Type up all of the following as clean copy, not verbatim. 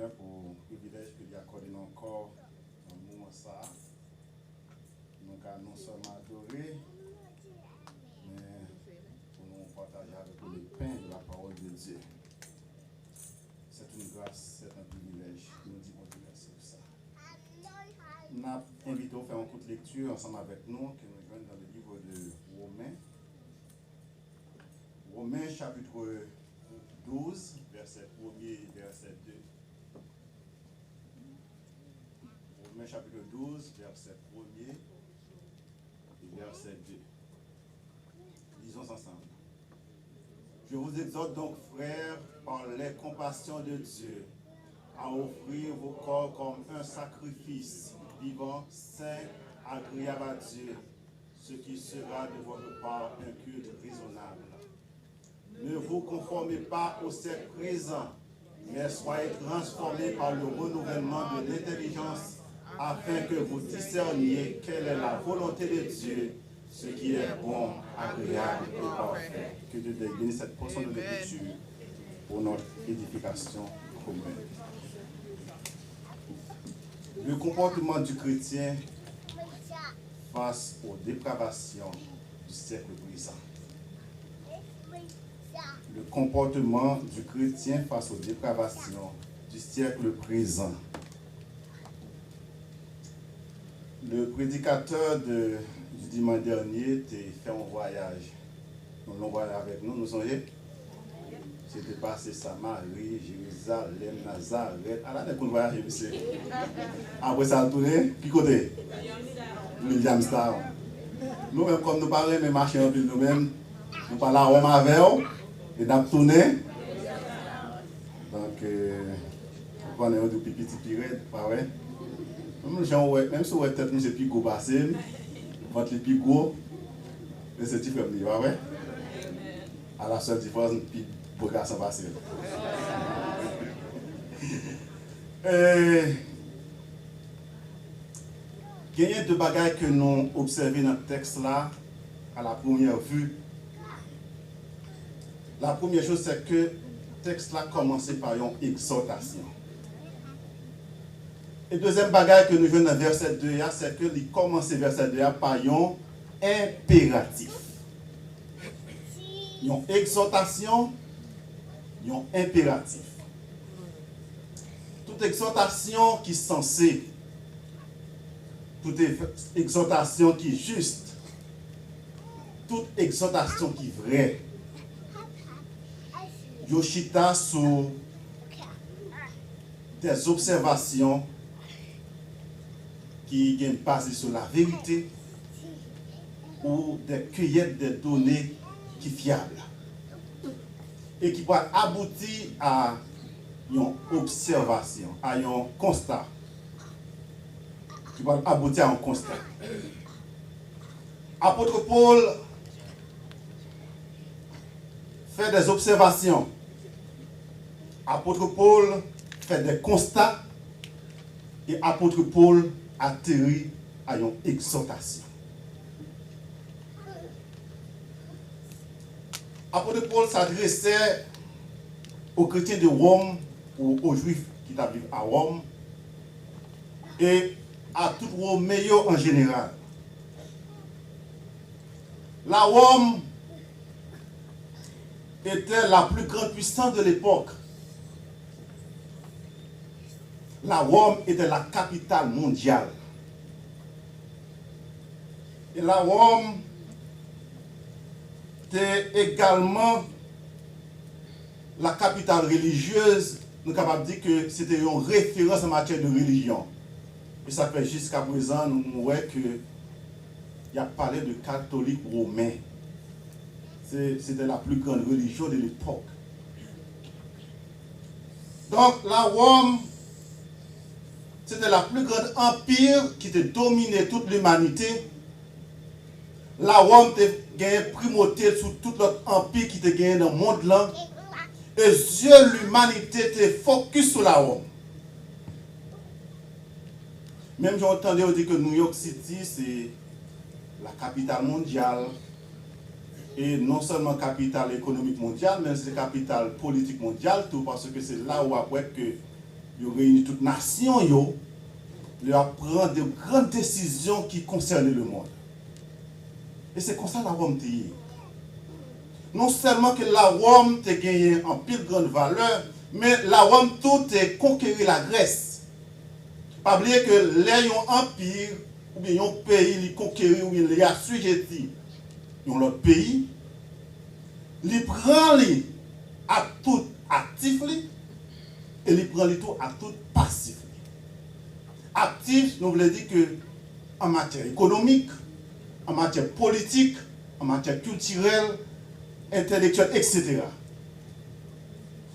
Seigneur pour le privilège qu'il a accordé encore dans le moment ça. Nous avons non seulement adoré, mais pour nous partager avec nous le pain de la parole de Dieu. C'est une grâce, c'est un privilège. Nous disons merci pour ça. Nous avons invité à faire une courte lecture ensemble avec nous, que nous joignons dans le livre de Romains. Romains chapitre 12, verset 1er et verset 2. Romains chapitre 12, verset 1er et verset 2. Lisons ensemble. Je vous exhorte donc, frères, par les compassions de Dieu, à offrir vos corps comme un sacrifice vivant, saint, agréable à Dieu, ce qui sera de votre part un culte raisonnable. Ne vous conformez pas au siècle présent, mais soyez transformés par le renouvellement de l'intelligence, afin que vous discerniez quelle est la volonté de Dieu, ce qui est bon, agréable et parfait. Que Dieu bénisse cette portion de l'écriture pour notre édification commune. Le comportement du chrétien face aux dépravations du siècle présent. Le comportement du chrétien face aux dépravations du siècle présent. Le prédicateur du dimanche dernier a fait un voyage. Nous l'avons voyagé avec nous, nous songez? C'était passé Samarie, Jérusalem, Nazareth. Alors, on a un voyage, monsieur. Après ça, on a tourné, qui côté? Williamstown. Nous-mêmes, comme nous parlons, mais marchons en ville nous-mêmes, nous parlons à Rome avec eux, et nous avons tourné. Donc, on connaît un petit pirate, pas vrai? Même si on a peut-être mis plus gros passé, votre les plus gros, mais c'est différent, pas vrai? À la seule différence, puis pour garçon passé. Il y a deux bagages que nous observons dans le texte là, à la première vue. La première chose, c'est que le texte là commence par une exhortation. Et deuxième bagage que nous voyons dans le verset 2, c'est qu'il commence verset 2 par un impératif. Une exhortation, un impératif. Toute exhortation qui est censée, toute exhortation qui est juste, toute exhortation qui est vraie, Yoshita sur des observations qui sont basées sur la vérité ou des cueillettes de données qui sont fiables et qui vont aboutir à une observation, à un constat. Qui vont aboutir à un constat. Apôtre Paul fait des observations. Apôtre Paul fait des constats. Et apôtre Paul atterrit à une exhortation. Apôtre Paul s'adressait aux chrétiens de Rome ou aux juifs qui habitent à Rome et à tout Romain en général. La Rome était la plus grande puissance de l'époque. La Rome était la capitale mondiale. Et la Rome était également la capitale religieuse. Nous sommes capables de dire que c'était une référence en matière de religion. Et ça fait jusqu'à présent, nous voyons qu'il y a parlé de catholique romain. C'était la plus grande religion de l'époque. Donc la Rome, c'était la plus grande empire qui dominait toute l'humanité. La Rome était gagnée primauté sur tout l'autre empire qui était gagné dans le monde là. Et Dieu, l'humanité était focus sur la Rome. Même j'ai entendu dire que New York City, c'est la capitale mondiale. Et non seulement capitale économique mondiale, mais c'est capitale politique mondiale, tout parce que c'est là où après que il réunit toute nation, il prend de grandes décisions qui concernent le monde. Et c'est comme ça la Rome est. Non seulement que la Rome a gagné en pile grande valeur, mais la Rome tout est conquérir la Grèce. Pas oublier que les empire ou bien un pays qui conquérir ou bien les assujettis dans l'autre pays, il prend à tout actif et il prend tout à tout passif. Actif, nous voulons dire que en matière économique, en matière politique, en matière culturelle, intellectuelle, etc.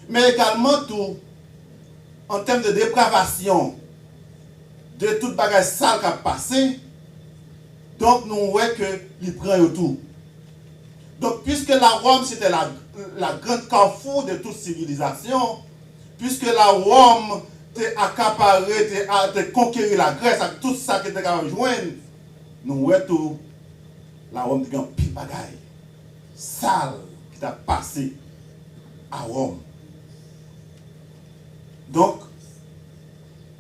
Mais également tout en termes de dépravation de toute bagage sale qui a passé. Donc nous voyons qu'il prend tout. Donc puisque la Rome c'était la grande carrefour de toute civilisation, puisque la Rome t'a accaparé, t'a conquéri la Grèce avec tout ça qui était capable de joindre, nous voyons tout. La Rome a un pile bagaille sale qui a passé à Rome. Donc,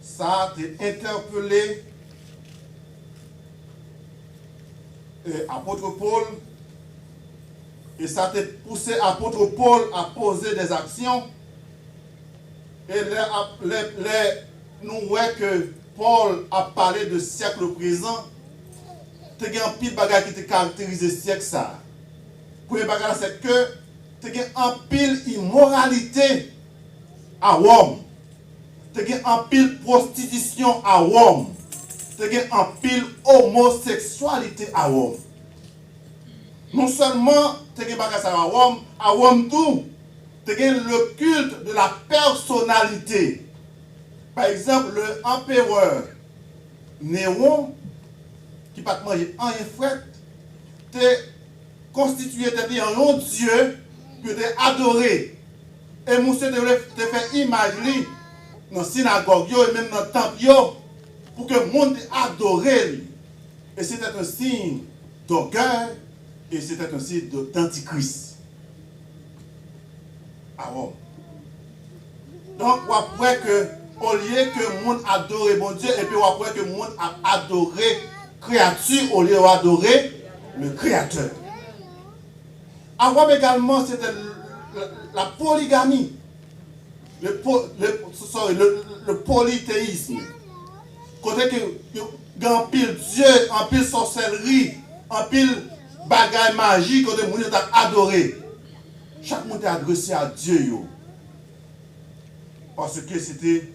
ça a interpellé l'apôtre Paul et ça a poussé l'apôtre Paul à poser des actions. Et nous voyons que Paul a parlé de siècle présent. Il y a un pile de bagages qui te caractérise le siècle ça. Premier bagage c'est que il y a un pile immoralité à Rome. Il y a un pile prostitution à Rome. Il y a un pile homosexualité à Rome. Non seulement il y a bagage à Rome tout, il y a le culte de la personnalité. Par exemple, l'empereur Néron, qui ne pas manger un fret, t'es constitué en un Dieu que t'es adoré. Et monsieur te fait image dans la synagogue et même dans le temple pour que le monde adore. Et c'était un signe d'orgueil et c'était un signe d'antichrist à Rome. Donc, après que, au lieu que le monde adore mon Dieu, et puis après que le monde a adoré créature au lieu d'adorer le Créateur. À Rome également, c'était la polygamie, le polythéisme. Côté que il y a un pile Dieu, un pile sorcellerie, un pile bagaille magique, côté monde a adoré. Chaque monde est adressé à Dieu. Parce que c'était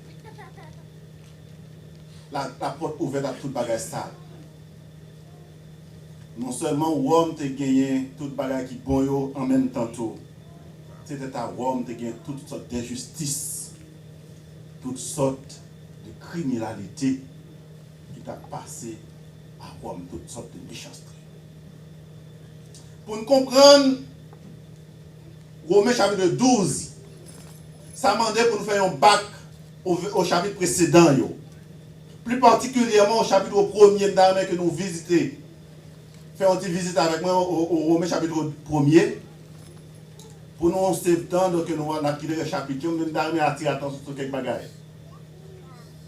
la porte ouverte à toute bagaille sale. Non seulement Rome te gagné toute bagaille qui bon en même temps tout. C'était à Rome te gagné toutes sortes d'injustices, toutes sortes de criminalité qui t'a passé à Rome, toutes sortes de méchanceté. Pour nous comprendre, Romains chapitre 12, ça demandait pour nous faire un bac au chapitre précédent. Plus particulièrement au chapitre 1er que nous visitons. Faire une petite visite avec moi au Romains chapitre 1er. Pour nous, c'est temps que nous allons acquérir le chapitre, nous allons attirer attention sur quelques bagages.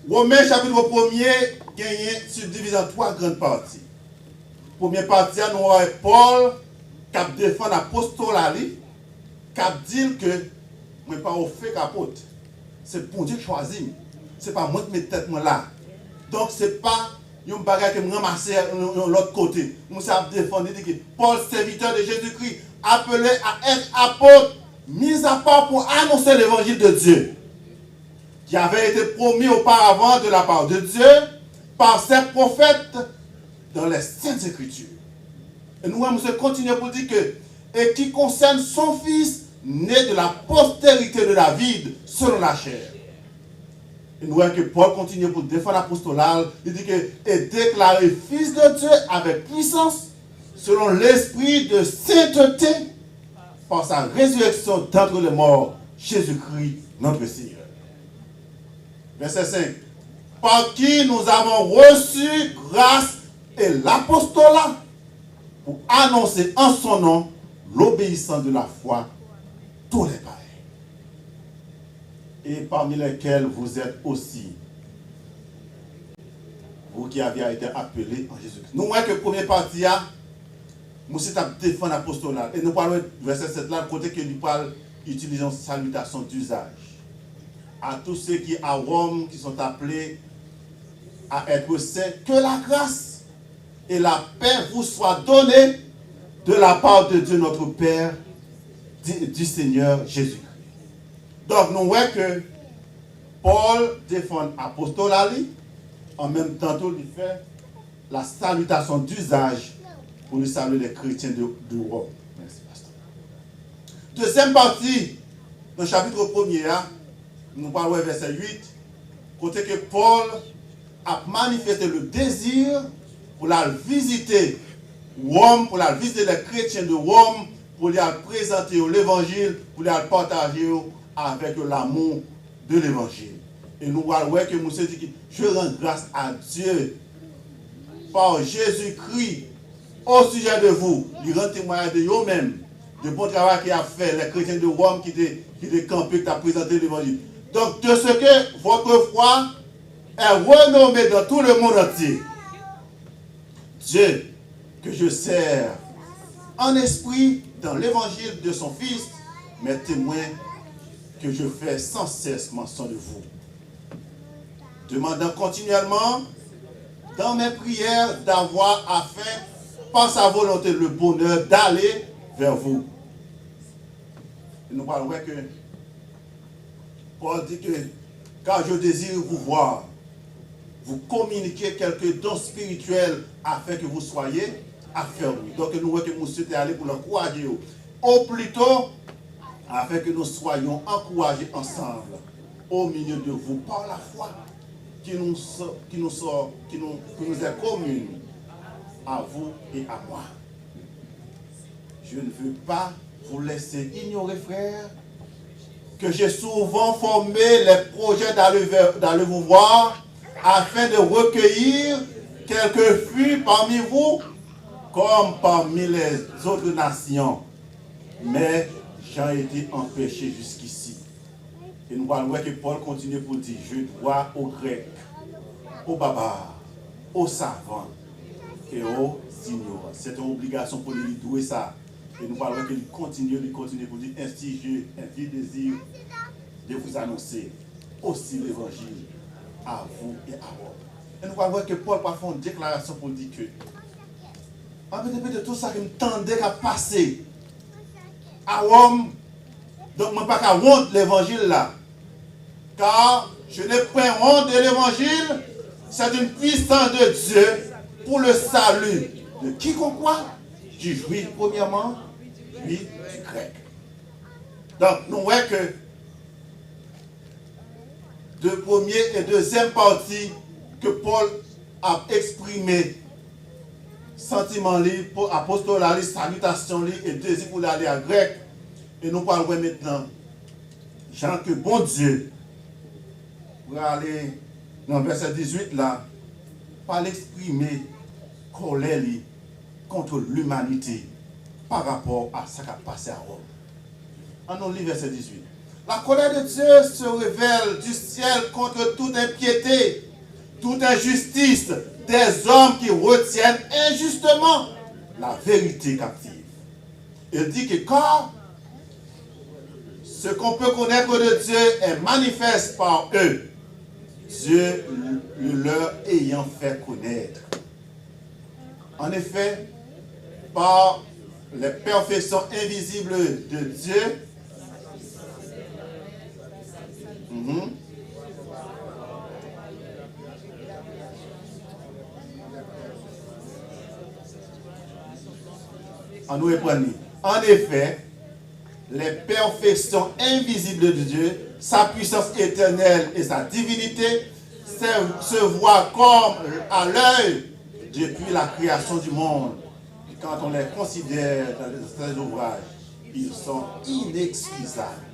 Romains chapitre 1er gagne subdivisé en 3 grandes parties. Première partie, nous avons Paul qui défend l'apostolat, qui dit que je ne suis pas au fait capote. C'est pour Dieu qui choisit. Ce n'est pas moi qui mets tête là. Donc, ce n'est pas un bagage que je ramasse de l'autre côté. Nous avons défendu que Paul, serviteur de Jésus-Christ, appelé à être apôtre, mis à part pour annoncer l'évangile de Dieu, qui avait été promis auparavant de la part de Dieu par ses prophètes dans les Saintes Écritures. Et nous allons continuer pour dire que, et qui concerne son fils, né de la postérité de David, selon la chair. Et nous voyons que Paul continue pour défendre l'apostolat. Il dit que est déclaré fils de Dieu avec puissance, selon l'esprit de sainteté, par sa résurrection d'entre les morts, Jésus-Christ, notre Seigneur. Verset 5. Par qui nous avons reçu grâce et l'apostolat pour annoncer en son nom l'obéissance de la foi tous les païens. et parmi lesquels vous êtes aussi. Vous qui avez été appelés en Jésus-Christ. Nous voyons que la première partie, nous sommes défendre l'apostolat. Et nous parlons verset 7 là, côté que nous parlons, utilisant salutation d'usage. À tous ceux qui à Rome, qui sont appelés à être saints, que la grâce et la paix vous soient données de la part de Dieu notre Père, du Seigneur Jésus-Christ. Donc nous voyons que Paul défend l'apostolat, en même temps il fait la salutation d'usage pour nous saluer les chrétiens de Rome. Merci, pasteur. Deuxième partie, dans le chapitre 1er, nous parlons verset 8, côté que Paul a manifesté le désir pour la visiter Rome, pour la visiter les chrétiens de Rome, pour les présenter l'évangile, pour les partager avec l'amour de l'évangile. Et nous voyons que Moussa dit, je rends grâce à Dieu par Jésus-Christ au sujet de vous. Il rend témoignage de vous-même, de bon travail qu'il a fait, les chrétiens de Rome qui étaient campés, qui ont présenté l'évangile. Donc, de ce que votre foi est renommée dans tout le monde entier. Dieu, que je sers en esprit dans l'évangile de son Fils, mes témoins que je fais sans cesse mention de vous. Demandant continuellement dans mes prières d'avoir afin, par sa volonté, le bonheur d'aller vers vous. Et nous parlons que Paul dit que car je désire vous voir, vous communiquer quelques dons spirituels afin que vous soyez affermis. Donc nous voyons que nous sommes allés pour l'encourager. Ou plutôt, afin que nous soyons encouragés ensemble au milieu de vous par la foi qui nous est commune à vous et à moi. Je ne veux pas vous laisser ignorer, frères, que j'ai souvent formé les projets d'aller vous voir afin de recueillir quelques fruits parmi vous comme parmi les autres nations. Mais j'ai été empêché jusqu'ici. Et nous voyons que Paul continue pour dire, je dois aux Grecs, aux barbares, aux savants et aux ignorants. C'est une obligation pour lui douer ça. Et nous voyons qu'il continue pour dire, ainsi je désire de vous annoncer aussi l'évangile à vous et à moi. Et nous voyons que Paul parfois une déclaration pour dire que en fait de tout ça qui me tendait à passer à Rome, donc je ne pas qu'à honte l'évangile là. Car je n'ai point honte de l'évangile, c'est une puissance de Dieu pour le salut de quiconque quoi? Du juif premièrement, puis du grec. Donc nous voyons que de première et deuxième partie que Paul a exprimé sentiment libre, apostolat, salutation et désir pour aller à grec. Et nous parlons maintenant, Jean, que bon Dieu, pour aller dans le verset 18 là, pour l'exprimer colère contre l'humanité par rapport à ce qui a passé à Rome. En lit verset 18. La colère de Dieu se révèle du ciel contre toute impiété, toute injustice des hommes qui retiennent injustement la vérité captive. Il dit que quand ce qu'on peut connaître de Dieu est manifeste par eux, Dieu le leur ayant fait connaître. En effet, par les perfections invisibles de Dieu, en effet, les perfections invisibles de Dieu, sa puissance éternelle et sa divinité se voient comme à l'œil depuis la création du monde. Quand on les considère dans les ouvrages, ils sont inexcusables.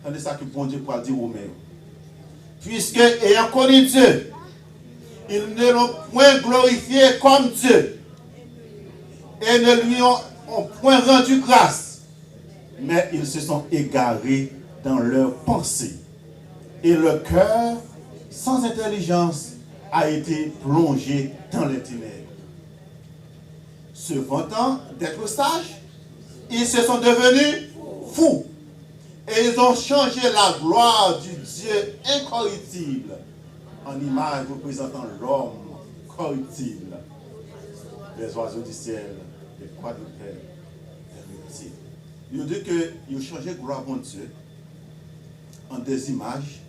C'est ça que bon Dieu peut dire aux mêmes. Puisque, ayant connu Dieu, ils ne l'ont point glorifié comme Dieu et ne lui ont point rendu grâce, mais ils se sont égarés dans leurs pensées Et le cœur, sans intelligence, a été plongé dans les ténèbres. Se vantant d'être sages, ils se sont devenus fous. Et ils ont changé la gloire du Dieu incorruptible en image représentant l'homme corruptible, les oiseaux du ciel, les quadrupèdes, les reptiles. Il dit qu'ils ont changé la gloire de Dieu en des images,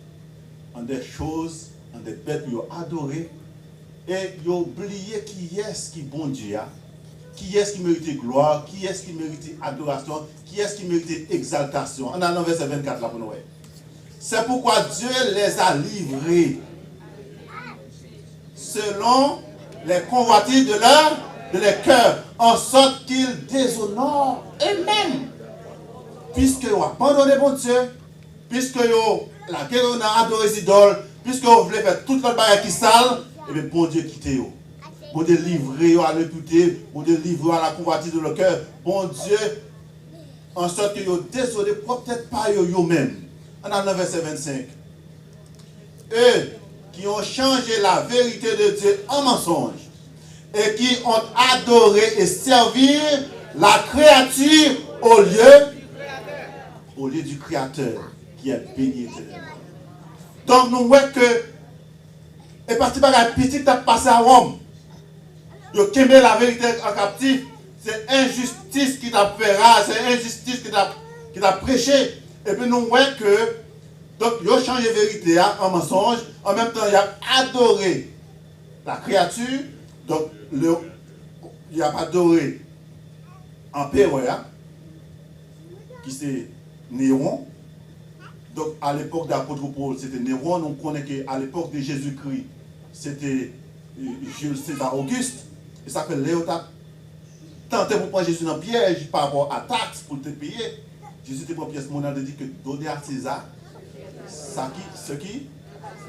en des choses, en des bêtes qu'ils ont adorées, et ils ont oublié qui est-ce qui est bon Dieu, qui est-ce qui mérite gloire, qui est-ce qui mérite adoration, qui est-ce qui mérite exaltation. On a dans verset 24 là pour nous. C'est pourquoi Dieu les a livrés selon les convoitises de leur cœur, en sorte qu'ils déshonorent eux-mêmes. Puisqu'ils ont abandonné bon Dieu, puisqu'ils ont adoré les idoles, puisqu'ils voulaient faire toute leur barrière qui sale, et bien bon Dieu quitte eux. Pour de livrer à l'imputé, pour de livrer à la convoitise de leur cœur. Bon Dieu, en sorte qu'ils ont désolé, peut-être pas eux-mêmes. On a le verset 25. Eux qui ont changé la vérité de Dieu en mensonge et qui ont adoré et servi la créature au lieu du Créateur qui est béni éternellement. Donc nous voyons que, et parti par la petite qui a passé à Rome, ils ont quitté la vérité en captif, c'est injustice qui t'a fait rare, c'est injustice qui t'a prêché. Et puis nous voyons que, donc ils ont changé la vérité en mensonge, en même temps ils ont adoré la créature, donc ils ont adoré l'empereur, qui c'est Néron. Donc à l'époque d'apôtre Paul, c'était Néron. On connaît qu'à l'époque de Jésus-Christ, c'était Jules César Auguste. Et ça fait Léo tenté pour prendre Jésus dans le piège par rapport à taxe pour te payer. Jésus te prend pièce monnaie de dire que donner à César ce qui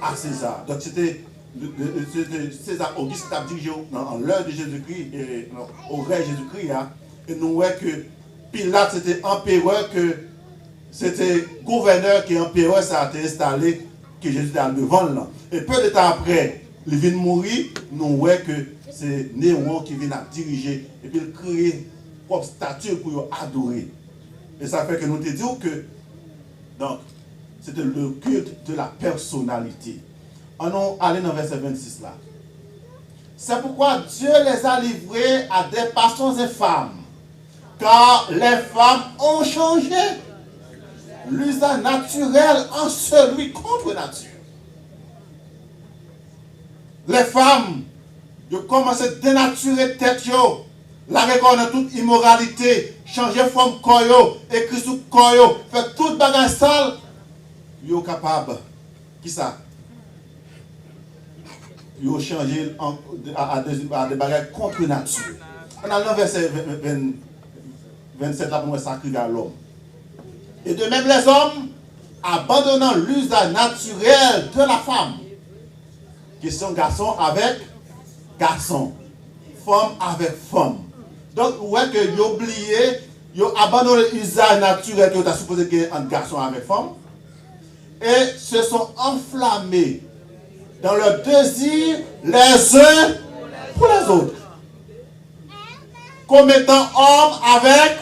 à César. Donc c'était César Auguste qui a dirigé en l'heure de Jésus-Christ et au règne de Jésus-Christ. Hein, et nous voyons que Pilate c'était empereur, que c'était gouverneur qui empereur, ça a été installé, que Jésus était devant là. Et peu de temps après, il vient de mourir, nous voyons que c'est Néron qui vient à diriger et puis il crée une propre statue pour adorer. Et ça fait que nous te disons que donc c'était le culte de la personnalité. On allons dans le verset 26 là. C'est pourquoi Dieu les a livrés à des passions infâmes, car les femmes ont changé l'usage naturel en celui contre nature. Les femmes, ils commencent à dénaturer tête, la reconnaître toute immoralité, changer forme corps, écrire sous corps, faire toute bagage sale, ils sont capables. Qui ça? Ils ont changé à des bagages contre nature. On a le verset 27 là pour nous sacrer à l'homme. Et de même les hommes, abandonnant l'usage naturel de la femme, qui sont garçons avec garçons, femmes avec femmes. Donc, vous voyez que vous oubliez, vous abandonné l'usage naturel que vous avez supposé qu'il y ait entre garçons avec femmes, et se sont enflammés dans leur désir les uns pour les autres, commettant hommes avec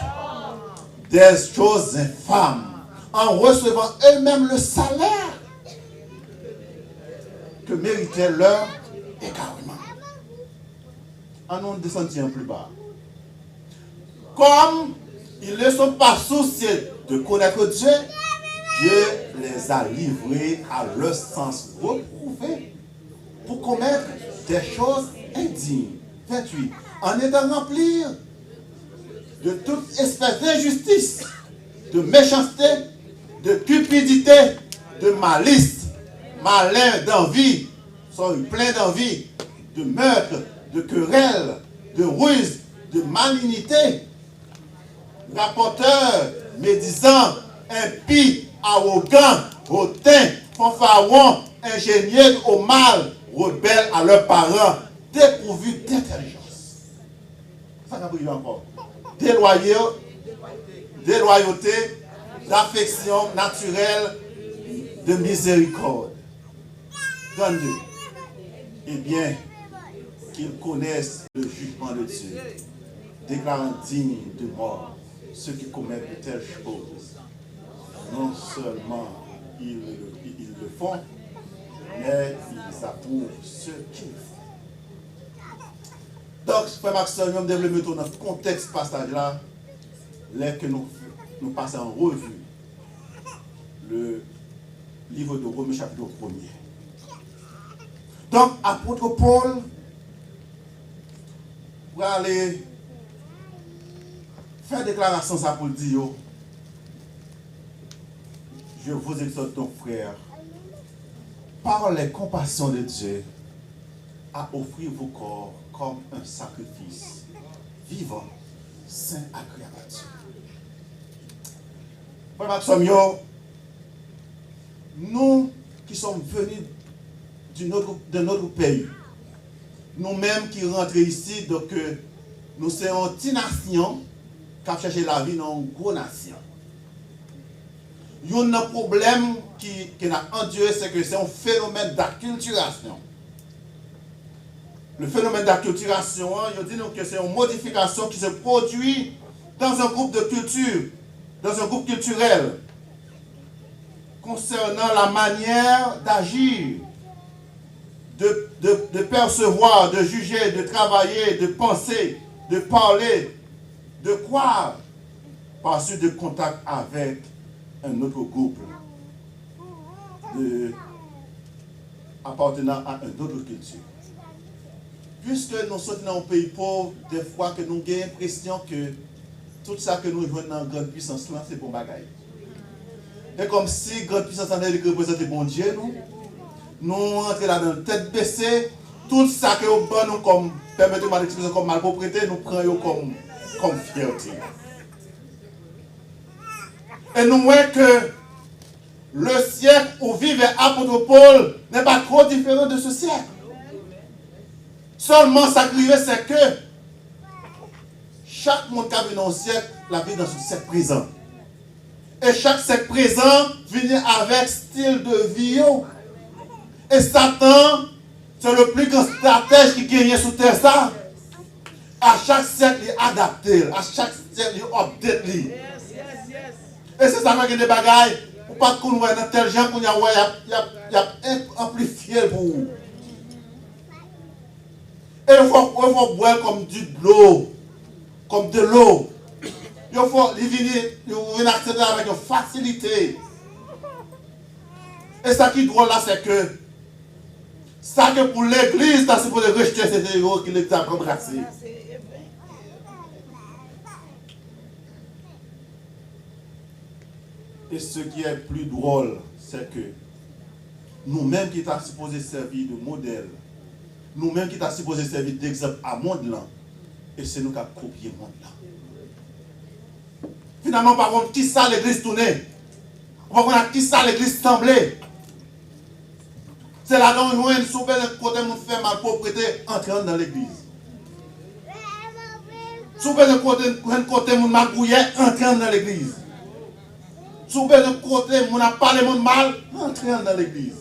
des choses infâmes, en recevant eux-mêmes le salaire que méritait leur égarement. En nous descendant plus bas. Comme ils ne sont pas soucieux de connaître Dieu, Dieu les a livrés à leur sens reprouvé pour commettre des choses indignes. 28. En étant remplis de toute espèce d'injustice, de méchanceté, de cupidité, de malice, malin d'envie, plein d'envie, de meurtre, de querelle, de ruse, de malignité, rapporteur, médisant, impie, arrogant, hautain, fanfaron, ingénieux au mal, rebelles à leurs parents, dépourvus d'intelligence. Ça n'a pas encore. Déloyauté, d'affection naturelle, de miséricorde. 32. Eh bien, qu'ils connaissent le jugement de Dieu, déclarant digne de mort ceux qui commettent de telles choses. Non seulement ils le font, mais ils approuvent ceux qui le font. Donc, frère Maxime, nous devons mettre dans le contexte passage là, là que nous passons en revue le livre de Romains chapitre 1er. Donc, apôtre Paul, pour aller faire déclaration ça pour dire, je vous exhorte donc, frères, par les compassions de Dieu, à offrir vos corps comme un sacrifice vivant, saint, agréable à Dieu. Frère Maxime, nous qui sommes venus de notre pays, nous-mêmes qui rentrons ici, donc nous sommes une nation qui a cherché la vie dans une grosse nation. Il y a un problème qui a enduré, c'est que c'est un phénomène d'acculturation. Le phénomène d'acculturation, il dit que c'est une modification qui se produit dans un groupe de culture, dans un groupe culturel, concernant la manière d'agir, de percevoir, de juger, de travailler, de penser, de parler, de croire, par suite de contact avec un autre groupe appartenant à une autre culture. Puisque nous sommes dans un pays pauvre, des fois que nous avons l'impression que tout ça que nous jouons dans la grande puissance, c'est bon bagaille. Et comme si la grande puissance en est représentée bon Dieu, nous entrons là dans tête baissée, tout ça que nous avons comme, permettez-moi d'exprimer comme malpropriété, nous prenons comme fierté. Et nous voyons que le siècle où vivait apôtre Paul n'est pas trop différent de ce siècle. Seulement, ça qui arrive, c'est que chaque monde qui a vu dans le siècle, la vie dans ce siècle présent. Et chaque siècle présent vient avec style de vie. Et Satan, c'est le plus grand stratège qui gagne sous terre ça. À chaque siècle, il est adapté. À chaque siècle, il est update. Et c'est ça qui est des bagailles. Pour pas qu'on voit dans tel genre qu'on y a amplifié pour vous. Et il faut boire comme de l'eau. Comme de l'eau. Il faut venir accéder avec une facilité. Et ça qui est drôle là, c'est que ça que pour l'église, c'est pour rejeter ces héros qui les a embrassés. Et ce qui est plus drôle, c'est que nous-mêmes qui sommes supposés servir de modèle, nous-mêmes qui sommes supposés servir d'exemple à monde là, et c'est nous qui avons copié le monde là. Finalement, par contre, qui ça l'église tournée? On va voir qui ça l'église semblait. C'est là dont nous avons sauvé le côté de faire mal propriété entrant dans l'église. Sauver le côté de magouiller entrant dans l'église. Sauver le côté de n'a pas le monde mal entrant dans l'église.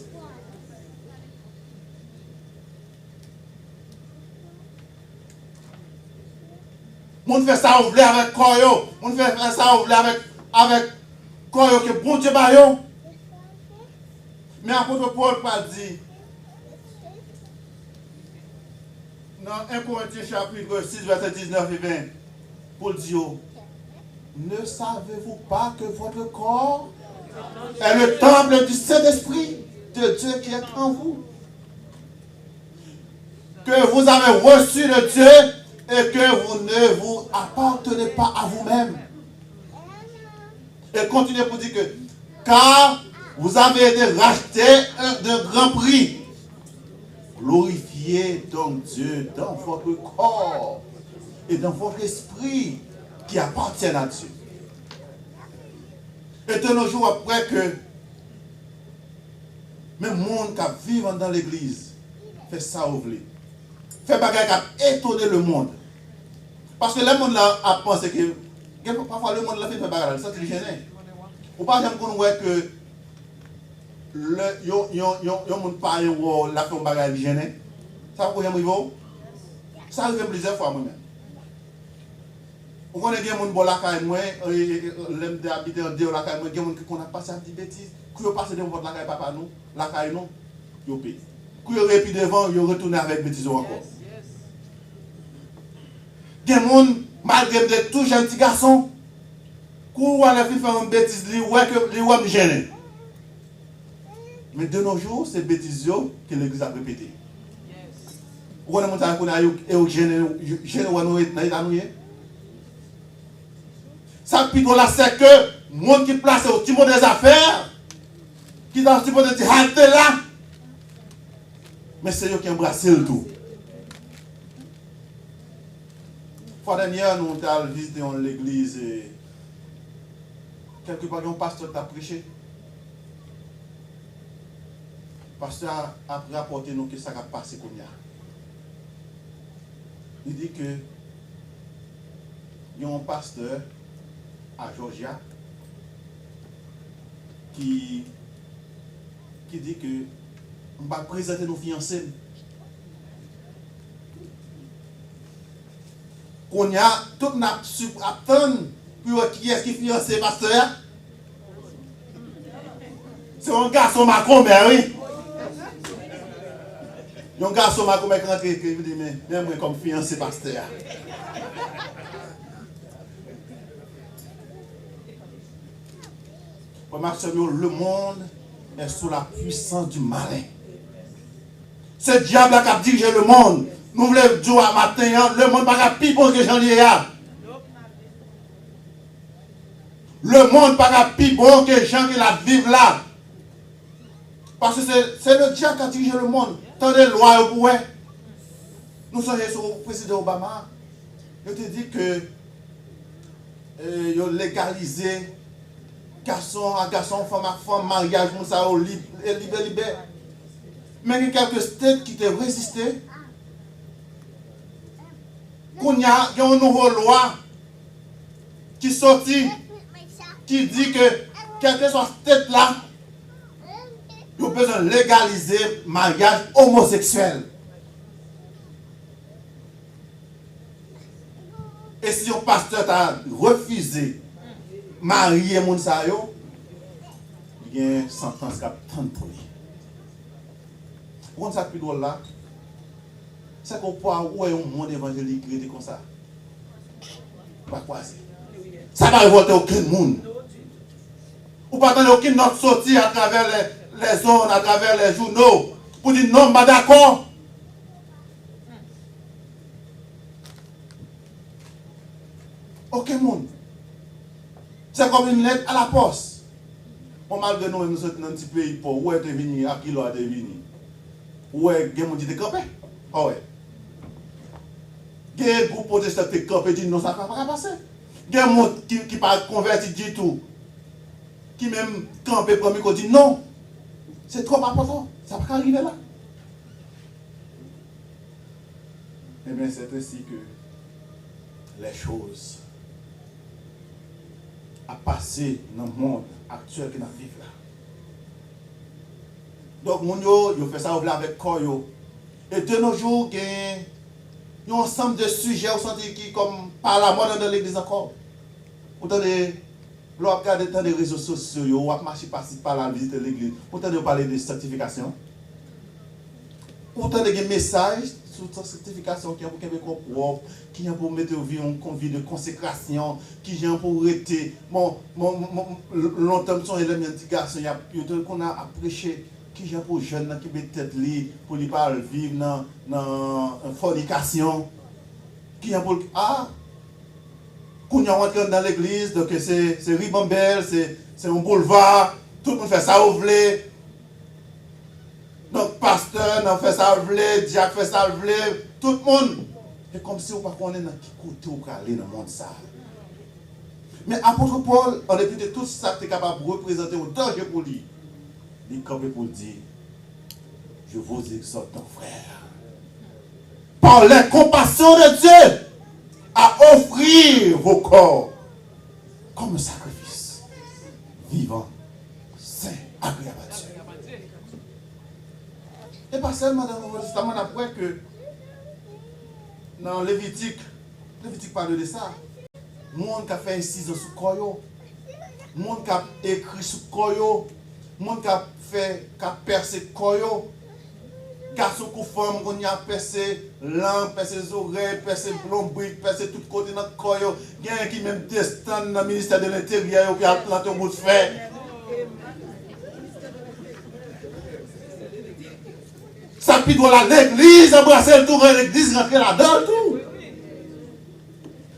On fait ça ouvrir avec Koyo. On fait ça ouvrir avec Koyo que bon Dieu baillon. Mais apôtre Paul dit dans 1 Corinthiens chapitre 6 verset 19 et 20, Paul dit, ne savez-vous pas que votre corps est le temple du Saint-Esprit de Dieu qui est en vous? Que vous avez reçu de Dieu et que vous ne vous appartenez pas à vous-même. Et continue pour dire que car vous avez été rachetés d'un grand prix. Glorifiez donc Dieu dans votre corps et dans votre esprit qui appartiennent à Dieu. Et de nos jours après que même le monde qui vit dans l'église fait ça au blé. Fait bagaille qui a étonné le monde. Parce que le monde là a pensé que parfois le monde là fait bagaille, ça c'est gêné. Ou pas j'aime qu'on voit que yon moun pa yon la fait un bagage gêné. Ça vous avez ça arrive plusieurs fois moi-même. On connaît bien moun bon la caille moi, l'aime d'habiter en dehors la caille moi, gen moun qui connaît passé à des bêtises, qui passe devant votre la caille papa nous, la caille non, yo paye. Qui aurait pu devant, yo retourner avec bêtises encore. Gen moun malgré d'être tout jeune petit garçon, kou aller faire une bêtise li ouais que li ouais gêné. Mais de nos jours, c'est bêtises que l'église a répété. Vous connaissez mon qu'on a eu gêné ça plutôt là c'est que monde qui place au timon des affaires qui dans le timon de dire halte là mais c'est eux qui embrassent le tout. Fois dernière nous avons visité l'église et quelque part un pasteur t'a prêché. Pasteur a rapporté nous que ça a passé comme ça. Il dit que il y a un pasteur à Georgia qui dit que on va présenter nos fiancés. Qu'on y a tout n'a attend pour qui est-ce qui fiancé pasteur? C'est un garçon macomber, oui. Un garçon macomber qui rentre qui dit mais moi comme fiancé pasteur. Le monde est sous la puissance du malin. C'est le diable qui a dirigé le monde. Nous voulons dire à matin, le monde n'est pas plus bon que j'en ai. Le monde n'est pas plus bon que gens qui la vivent là. Parce que c'est le diable qui a dirigé le monde. Tant de lois au pouvoir. Nous sommes sur le président Obama. Il te dit que il a légalisé garçon à garçon, femme à femme, mariage, ça libéré. Mais il y a quelques États qui ont résisté. Il y a une nouvelle loi qui sortit, qui dit que quel que soit cette là, il y a besoin de légaliser le mariage homosexuel. Et si un pasteur a refusé marier mon sayo, il y a une sentence qui attend pour lui. Vous savez plus drôle là, c'est qu'on peut avoir un monde évangélique qui est comme ça. Pas quoi c'est. Ça va révolter aucun monde. Ou pas attendre aucune note sortie à travers les zones, à travers les journaux, pour dire non, pas d'accord. Aucun monde. C'est comme une lettre à la poste. On malgré nous sommes dans un petit pays pour où est venu, à qui l'on est venu. Où est le monde qui est campé? Ah ouais. Il y a un groupe protestant qui est campé et dit non, ça ne va pas passer. Il y a un monde qui n'est pas converti du tout. Qui même campé pour lui dit non. C'est trop important. Ça ne va pas arriver là. Eh bien, c'est ainsi que les choses à passer dans le monde actuel que nous vivons là. Donc, mon yo fait ça avec corps. Et de nos jours, il y a un ensemble de sujets qui comme par la mode dans l'église encore. Vous entendez, vous regardez dans les réseaux sociaux, vous marchez par la visite de l'église. Vous entendez parler de certification. Vous entendez des messages sur la certification qui est pour Québécois propre, qui est pour mettre en vie de consécration, qui est pour arrêter. Longtemps, son élément de garçon, il y a qu'on a prêché. Qui est pour jeunes qui mettent tête li pour ne pas vivre dans la fornication. Qui est pour. Ah! Quand on rentre dans l'église, donc c'est ribambelle, c'est un boulevard, tout le monde fait ça au vlé. Donc, pasteur, on fait ça au vlé, diacre fait ça au vlé, tout le monde. C'est comme si on ne connaît pas dans quel côté on peut aller dans le monde. Ça. Mais apôtre Paul, en dépit de tout ça, tu es capable de représenter un danger pour lui. Il est capable pour dire, je vous exhorte, mon frère, par la compassion de Dieu, à offrir vos corps comme un sacrifice vivant, saint, agréable à Dieu. Et pas seulement dans le Nouveau Testament, on apprend que dans Lévitique parle de ça. Le monde qui a fait incision sous Koyo, le monde qui a écrit sous Koyo, le monde qui a percé Koyo, garçon ou femme, on y a percé langue, percé les oreilles, percé blombrique, percé tout côté dans le Koyo. Il y a un qui même destin dans le ministère de l'Intérieur, et puis a planté un bout de fer. Ça puis doit l'église, embrasser le tour de l'église, rentrer là-dedans, tout.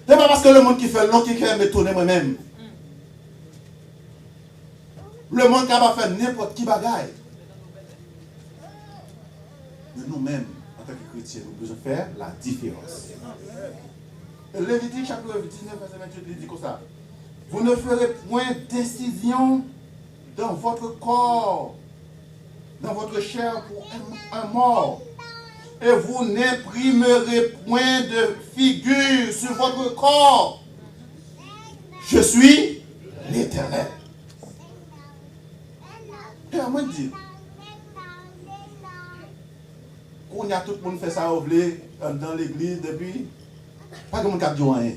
Ce n'est pas parce que le monde qui fait le nom qui aime m'étonner moi-même. Le monde qui va faire n'importe qui bagaille. Mais nous-mêmes, en tant que chrétiens, nous devons faire la différence. Lévitique, chapitre 19, verset 28, il dit comme ça. Vous ne ferez point d'incision dans votre corps, dans votre chair pour un mort. Et vous n'imprimerez point de figure sur votre corps. Je suis l'Éternel. Et à moi de dire, on y a tout le monde fait ça dans l'église depuis, pas de monde qui a dit rien.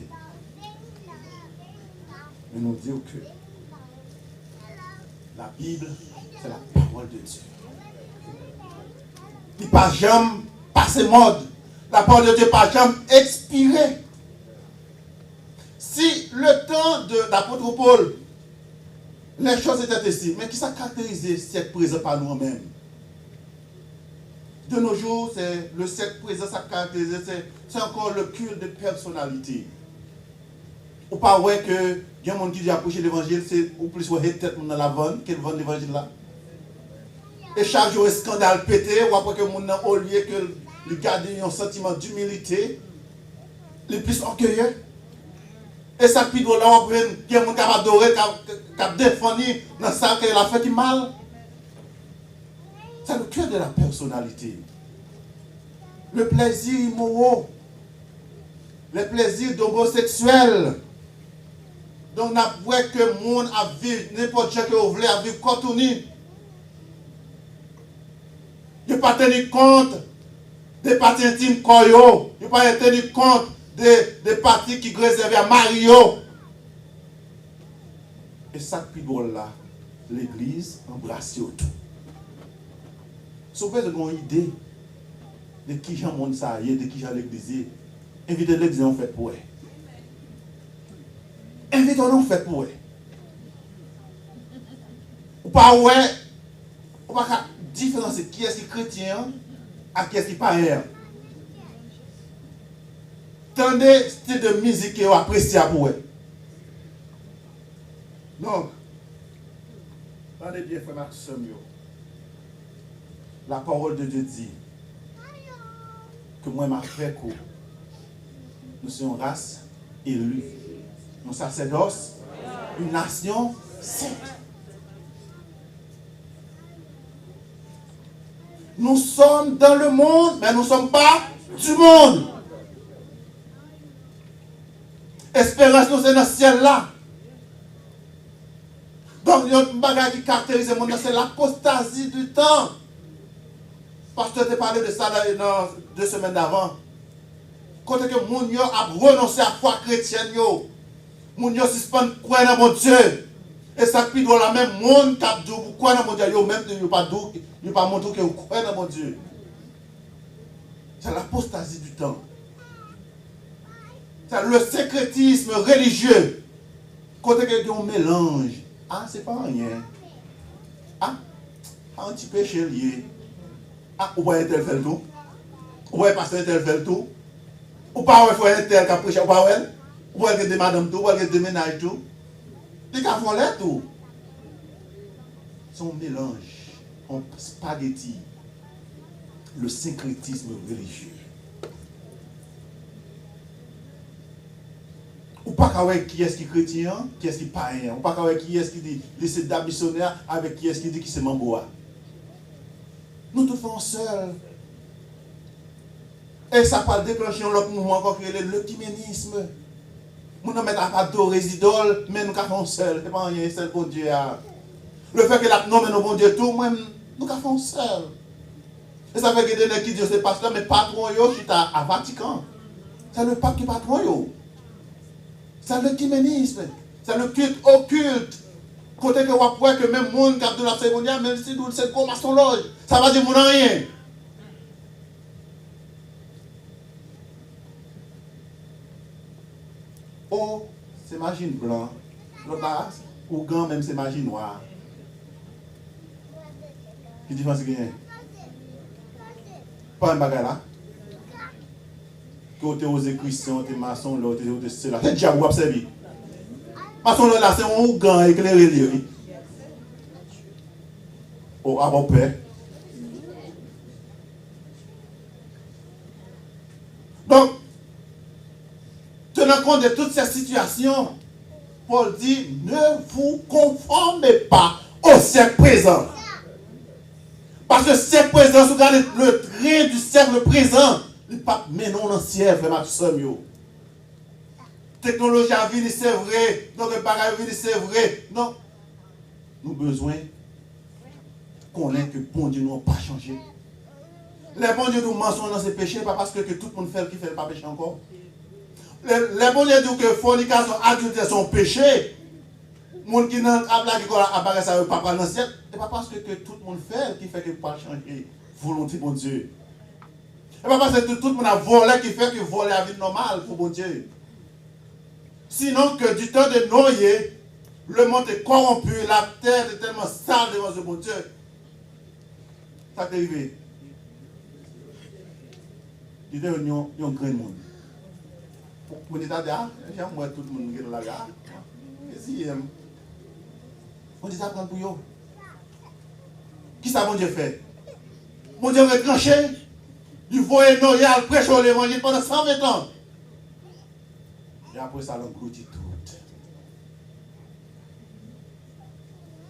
Mais nous disons que la Bible, c'est la parole de Dieu. Il n'est pas jamais passé mode. La parole de Dieu n'est pas jamais expirée. Si le temps de l'apôtre Paul, les choses étaient ainsi, mais qui ça caractérisé le siècle présent par nous-mêmes? De nos jours, c'est le siècle présent, ça caractérise, c'est encore le culte de personnalité. Ou pas ouais que il y a des gens qui disent approcher l'évangile, c'est ou plus ouais tête dans la vanne, qu'elle vend l'évangile là. Et chaque jour, un scandale pété, ou après que mon au lieu que le garder un sentiment d'humilité, le plus orgueilleux. Et ça, puis là, on prend, il y a des gens qui ont adoré, qui ont défendu dans ça qu'il a fait qui mal. C'est le cœur de la personnalité. Le plaisir immoral, le plaisir d'homosexuel. Donc, on a vu que le monde a vécu, n'importe qui vous voulez, a vécu contenu. Il n'a pas tenu compte des parties intimes Koyo. Il n'a pas tenu compte des parties qui réservées à Mario. Et ça, puis là, l'église embrasse tout. Si vous avez une idée de qui j'ai monde ça y est, de qui j'ai l'église, invitez l'église en fait pour elle. Invitez-nous en fait pour elle. Ou pas ouais, ou pas différencier qui est chrétien à qui est païen. Tendez style de musique que vous appréciez pour elle. Donc, attendez bien, frère Maxime. La parole de Dieu dit que moi, ma frère, nous sommes une race élue, nous sacerdoce, une nation sainte. Nous sommes dans le monde, mais nous ne sommes pas du monde. Espérance, nous, c'est dans ce ciel-là. Donc, il y a une bagage qui caractérise le monde, c'est l'apostasie du temps. Pasteur t'a parlé de ça dans 2 semaines d'avant. Quand que moun yo a renoncé à la foi chrétienne, moun yo suspend quoi dans mon Dieu. Et ça puis dans la même monde qui a dit quoi dans mon Dieu, yo même yo pas dou, yo pas montré que quoi dans mon Dieu. C'est l'apostasie du temps. C'est le sécrétisme religieux. Quand que y a un mélange, ah c'est pas rien. Ah, un petit péché lié. Ah, ou pas un tel fait le tout. Ou pas un pasteur tel fait le tout. Ou pas un tel qui a prêché, ou pas un. Ou pas des madame tout, ou pas des ménages tout. Les gars font l'air tout. C'est un mélange, un spaghetti. Le syncrétisme religieux. Ou pas qui est-ce qui est chrétien, qui est-ce qui est païen. Ou pas qui est-ce qui dit lycée d'amissionnaire avec qui est-ce qui dit qui c'est mamboa. Nous tous faisons seuls. Et ça va déclencher un autre mouvement encore qui est l'œcuménisme. Nous ne mettons pas adorer les idoles, mais nous faisons seuls. Ce n'est pas rien seul pour Dieu. Le fait que la nomme nos bon Dieu tout, nous faisons seuls. Et ça fait que des gens qui disent c'est pasteur, mais patron yo qui est à Vatican. C'est le pape qui est patron yo. C'est l'écuménisme. C'est le culte occulte. Côté que vous voyez que même le monde qui a de la cérémonie, même si nous c'est comme à son loge, ça va dire mon rien. Oh, c'est magie blanc. L'autre là, ou grand même c'est magie noire. Qui différence qu'il y a? Pas un bagage là. Côté aux Christians, t'es maçon, l'autre t'es cela. C'est déjà vous observez. Maçon là, c'est un grand éclairé lui. Oh, à bon père. Donc, tenant compte de toutes ces situations, Paul dit, ne vous conformez pas au siècle présent. Parce que le siècle présent, si vous regardez le train du siècle présent, il n'est pas menon dans le ciel, vraiment, technologie a venu, c'est vrai. Donc, le bagage a venu, c'est vrai. Non. Nous avons besoin qu'on ait que bon Dieu nous n'a pas changé. Les bons Dieu nous mentionnent dans ces péchés, pas parce que tout le monde fait le qui fait pas péché encore. Les bons Dieu disent que fornication, adultère sont péchés. Les gens qui n'ont pas apparaît ça, pas dans le ciel. Ce n'est pas parce que tout le monde fait qui fait que pas changer volonté de bon Dieu. Ce n'est pas parce que tout le monde a volé qui fait que voler la vie normale pour bon Dieu. Sinon que du temps de Noé, le monde est corrompu, la terre est tellement sale devant ce bon Dieu. Ça t'est arrivé. Il y a un grand monde. Pour dire, j'aime moi tout le monde qui est dans la gare. On dit ça prendre pour eux. Qui ça, mon Dieu fait? Mon Dieu va tranché. Il voyait Noé à prêcher l'évangile pendant 120 ans. Et après ça, l'engloutit tout.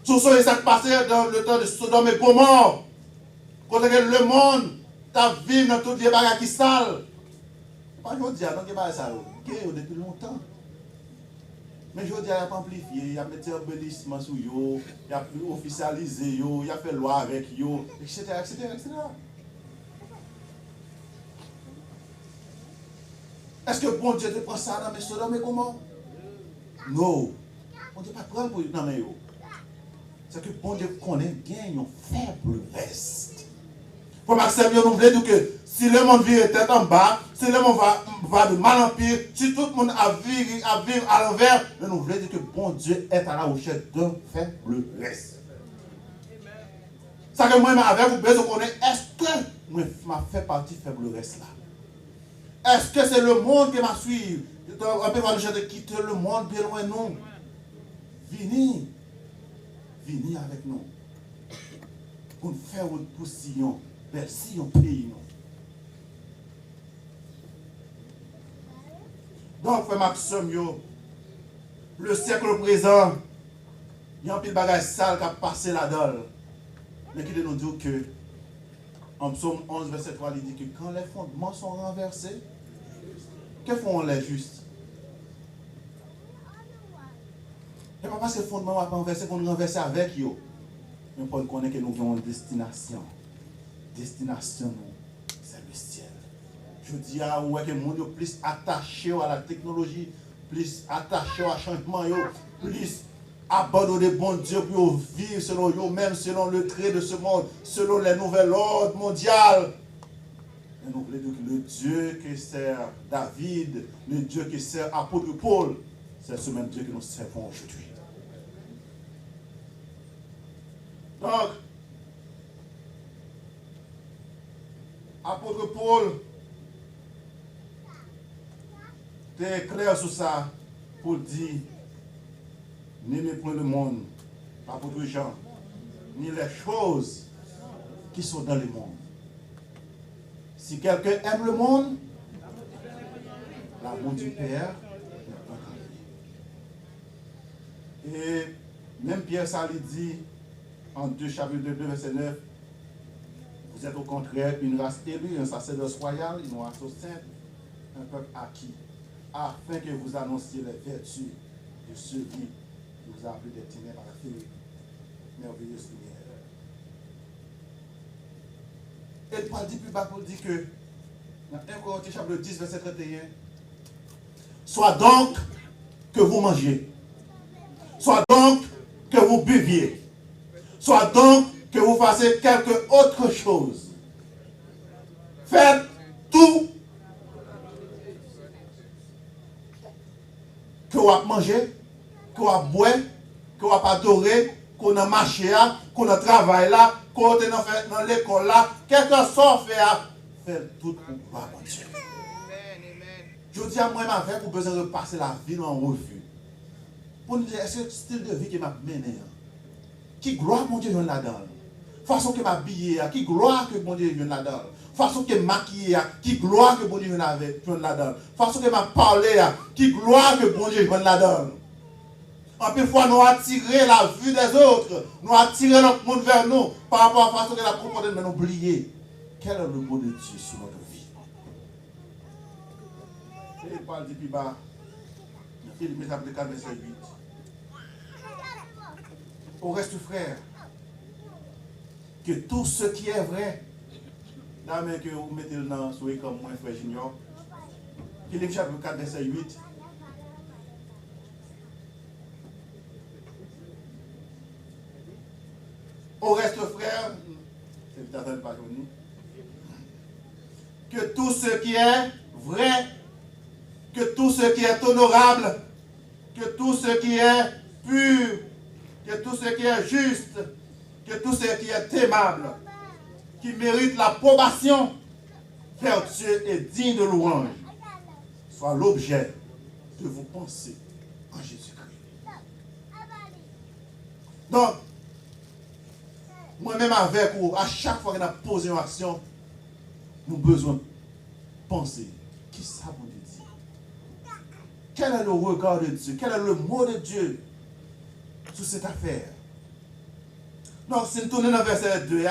Tout ça, ça passé dans le temps de Sodome et Gomorrhe. Quand le monde t'a vécu dans toutes les bagages qui sales. Pas je dis, donc il y a ça depuis longtemps. Mais je dis, il a amplifié, il a mis un embellissement sur eux, il a officialisé, il a fait loi avec eux, etc., etc., etc. Est-ce que bon Dieu te prend ça dans mes Sodome et Gomorrhe? Non. Bon Dieu ne pas prendre pour dans mes. C'est que bon Dieu connaît bien un faible reste. Pour Maxime, nous voulons dire que si le monde vire tête en bas, si le monde va de mal en pire, si tout le monde a viré à l'envers, nous voulons dire que bon Dieu est à la recherche d'un faible reste. Ça que moi, avec vous, besoin de connaître, est-ce que moi, m'a fait partie faible reste là? Est-ce que c'est le monde qui m'a suivi? On peut voir de quitter le monde bien loin de nous. Venez avec nous. Pour faire pour Sion. Merci, on pays. Donc, frère Maxime, le siècle présent, il y a un peu de bagages sales qui a passé là-dedans. Mais qui nous dit que, en psaume 11, verset 3, il dit que quand les fondements sont renversés, que font les justes? Ce n'est pas parce que les fondements sont renversés qu'on renverse avec eux. Mais pour connaître que nous avons une destination. Destination, c'est le ciel. Je dis à vous que le monde est plus attaché à la technologie, plus attaché au changement, plus abandonné bon Dieu pour vivre selon eux-mêmes, selon le trait de ce monde, selon les nouvelles ordres mondiales. Et nous voulons dire que le Dieu qui sert David, le Dieu qui sert apôtre Paul, c'est ce même Dieu que nous servons aujourd'hui. Donc, apôtre Paul, tu es clair sur ça pour dire, n'aimez point le monde, apôtre Jean, ni les choses qui sont dans le monde. Si quelqu'un aime le monde, l'amour du Père n'est pas en lui. Et même Pierre ça lui dit en 2 chapitre 2 verset 9, vous êtes au contraire une race élue, un sacerdoce royal, une race sainte, un peuple acquis, afin que vous annonciez les vertus de celui qui vous a appelé des ténèbres à la merveilleuse lumière. Et Paul dit plus bas pour dire que, dans 1 Corinthiens chapitre 10, verset 31, soit donc que vous mangiez, soit donc que vous buviez, soit donc que vous fassiez quelque autre chose. Faites tout que vous mangez, que vous boire, que vous adorez, qu'on a marché là, qu'on a travaillé là, qu'on est dans l'école là, quelque chose faites tout pour gloire à Dieu. Je dis à moi-même avec vous besoin de passer la vie en revue. Pour nous dire, est-ce que style de vie qui m'a mené, qui gloire mon Dieu là-dedans, façon que m'a habillé, qui gloire que mon Dieu là-dedans, façon que maquillé, qui gloire que mon Dieu là-dedans, façon que m'a parlé, qui gloire que mon Dieu là-dedans. En plus, fois, nous attirer la vue des autres, nous attirer notre monde vers nous, par rapport à la façon que la comporter, mais oublier quel est le mot de Dieu sur notre vie. Et il parle depuis bas, Philippiens chapitre 4, verset 8. Au reste, frère, que tout ce qui est vrai, là, mais que vous mettez le nom sur comme moi, frère Junior, Philippiens chapitre 4, verset 8. Au reste, frère, que tout ce qui est vrai, que tout ce qui est honorable, que tout ce qui est pur, que tout ce qui est juste, que tout ce qui est aimable, qui mérite l'approbation, vertueux et digne de louange, soit l'objet de vos pensées en Jésus-Christ. Donc, moi-même avec vous, à chaque fois qu'on a posé une action, nous avons besoin de penser. Qui ça vous dit? Quel est le regard de Dieu? Quel est le mot de Dieu sur cette affaire? Donc, si nous tournons dans le verset 2,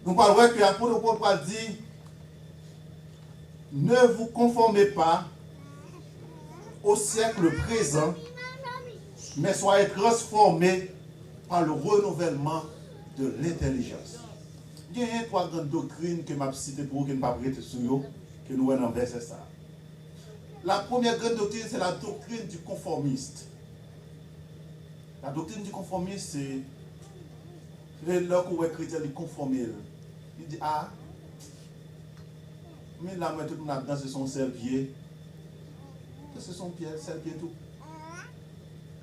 nous parlons que l'apôtre Paul dit, ne vous conformez pas au siècle présent, mais soyez transformés par le renouvellement de l'intelligence. Il y a trois grandes doctrines que je cité pour vous, que je ne vais pas prêter sur vous, que nous voyons dans le verset ça. La première grande doctrine, c'est la doctrine du conformiste. La doctrine du conformiste, c'est là où les chrétiens les conforment. Il dit, ah, mais là, tout le monde a dansé son seul pied. C'est son pied, seul pied tout.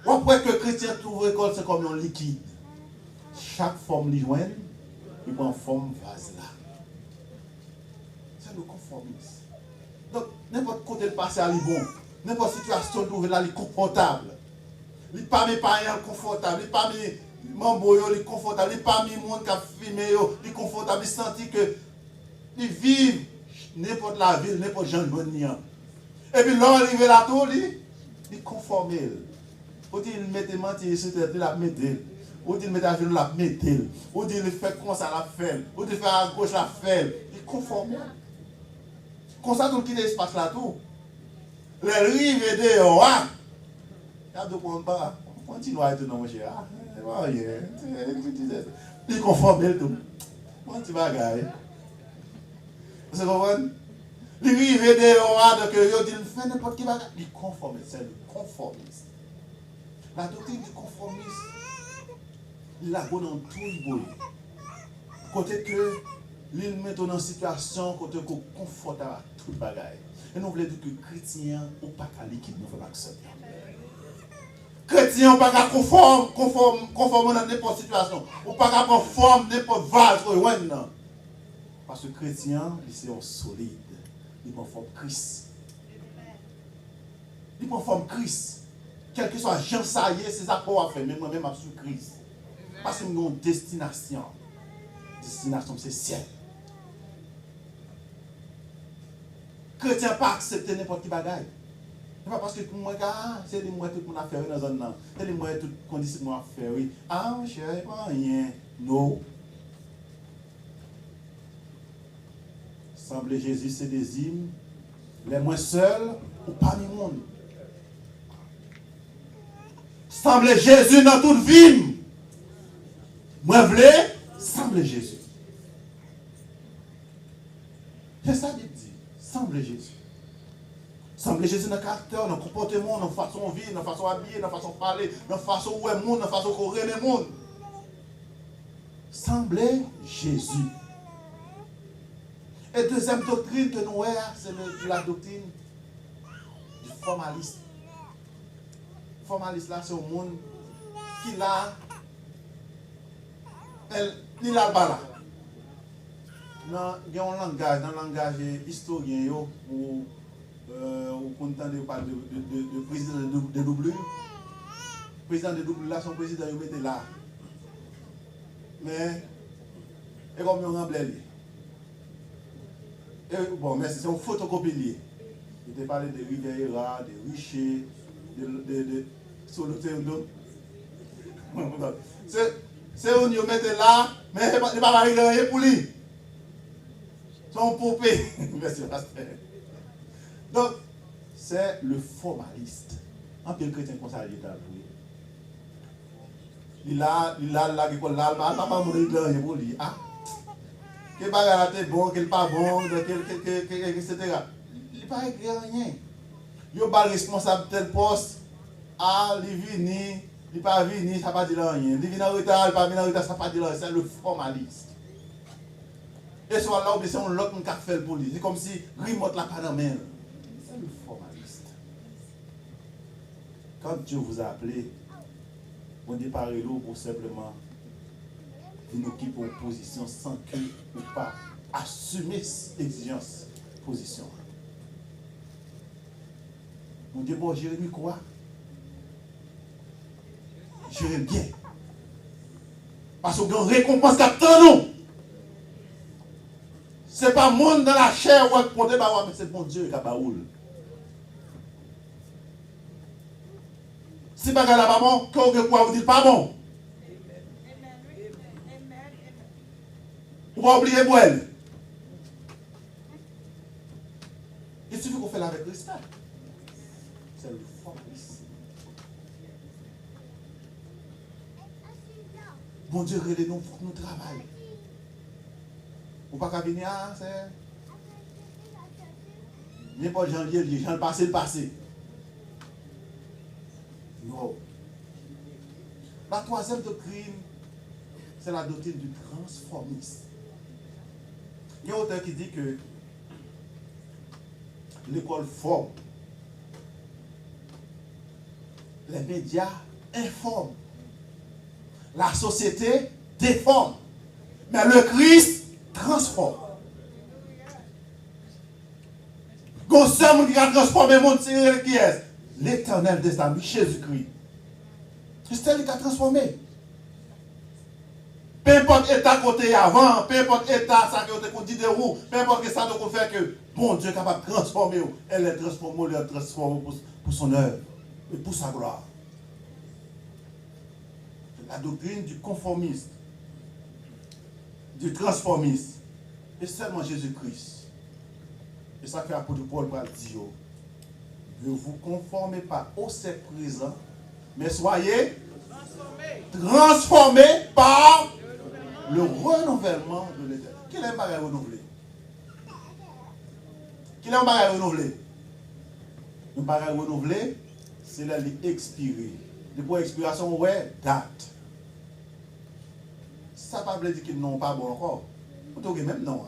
Ou après que les chrétiens trouvent l'école, c'est comme un liquide. Chaque forme les joint, il prend forme vase là. C'est le conformisme. Donc, n'importe côté le passé à bon, n'importe situation trouver là, il est confortable. Il n'est pas mis parents confortable, il n'est pas mis mambo, il est confortable, il n'est pas mis monde qui a filmé, il est confortable, il sentit que il vit n'importe la ville, n'importe Jean Bonnian. Et puis là, il arrive là tout, il est conformé. Ou dit il met mentir sur tête, il a mis. Ou dit il met à genoux, la mettre. Ou dit il fait comme ça, la fait. Ou dit il fait à gauche, la fait. Il est conformé. Comme ça, tout le qui l'espace là tout. Les rives et dehors, il y a deux points de bas. On continue à être dans mon cher. Il est conformé tout. Mon petit bagage. Vous comprenez? Les rives et dehors, donc il dit il fait n'importe qui bagage. Il est conformé. C'est le conformisme. La doctrine du conformisme, il la bonne en tout le monde. Côté que l'île met dans une situation côté qu'on confortable à tout le bagage. Et nous voulons dire que chrétiens ou pas qu'à liquide, nous faisons accepter. Chrétiens ou pas qu'à conforme dans n'importe situation. Ou pas qu'à conforme n'importe vase. Parce que chrétiens, ils sont solides. Ils conforment Christ. Ils conforment Christ. Quel que soit Jean Saillé, c'est ça qu'on va faire. Mais moi-même, je suis Christ. Parce que nous avons une destination. Destination, c'est ciel. Chrétien pas accepter n'importe qui bagaille. Ce n'est pas parce que pour moi, c'est les moyens tout le monde a fait dans la zone. C'est les moyens tout le condition a fait. Ah, mon cher, rien. Non. Semble Jésus, c'est des hymnes. Les moins seuls ou parmi le monde. Semble Jésus dans toute vie. Moi, je voulais, semble Jésus. C'est ça qu'il dit. Semblez Jésus. Semblez Jésus dans le caractère, dans le comportement, dans la façon de vivre, dans la façon d'habiller, dans la façon de parler, dans la façon où est le monde, dans la façon de courir le monde. Semblez Jésus. Et deuxième doctrine que nous avons, c'est la doctrine du formaliste. Le formaliste là, c'est un monde qui l'a, il a le bas là. Il y a un langage, dans le langage historien, où on entend parler de président de W. Le président de W là, son président, il mettait là. Mais, et comme il remblait. Bon, mais c'est un photocopie. Il te parlait de Riviera, de Richer, de Soloteondo. C'est où il mettait là, mais il ne va pas arriver pour lui. Son poupée. Merci, pasteur. Donc, c'est le formaliste. Un peu le chrétien comme ça, il est avoué. Il a pas mourir de pour lui. Ah, quel bagage est bon, quel pas bon, etc. Il n'est pas écrit rien. Il n'est pas responsable de tel poste. Ah, il vient, il n'est pas venu, ça ne va pas dire rien. Il vient en retard, il n'est pas venu en retard, ça ne va pas dire rien. C'est le formaliste. Et soit là, c'est un l'autre qui a fait pour lui. C'est comme si remote la pas dans la main. C'est le formaliste. Quand Dieu vous a appelé, on départ l'eau pour simplement nous occuper une position sans que ou pas assumer l'exigence position. On dit bon, Jérémie quoi? Jérémie bien. Parce qu'on a une récompense qui attend nous. Ce n'est pas le monde dans la chair ou mais c'est bon Dieu qui a baoul. Si pas là pas bon, qu'on veut quoi vous dire pas bon. Ou pas oublier Boel. Il suffit qu'on fait là avec respect. C'est le formaliste. Bon Dieu, regardez-nous pour que nous travaillions. Ou pas qu'à venir, c'est. N'importe janvier, les gens le passé. Non. La troisième doctrine, c'est la doctrine du transformisme. Il y a un auteur qui dit que l'école forme, les médias informent, la société déforme, mais le Christ transforme. Quand seul qui a transformé le monde, c'est qui est? L'éternel des amis, Jésus-Christ. C'est lui qui a transformé. Peu importe l'état côté avant, peu importe l'état ça qu'on dit de vous, peu importe ça qu'on fait que bon Dieu est capable de transformer, elle est transformée, elle est transformée pour son œuvre et pour sa gloire. La doctrine du conformisme, du transformisme, et seulement Jésus-Christ. Et ça fait l'apôtre Paul pour dire, ne vous conformez pas au siècle présent, mais soyez transformés par le renouvellement de l'éternel. Quel est le bagage renouvelé? Quel est le bagage renouvelé? Le bagage renouvelé, c'est là l'expirer. Le point d'expiration, ouais, date. Ça ne veut pas dire qu'ils n'ont pas bon encore. Vous avez même nom.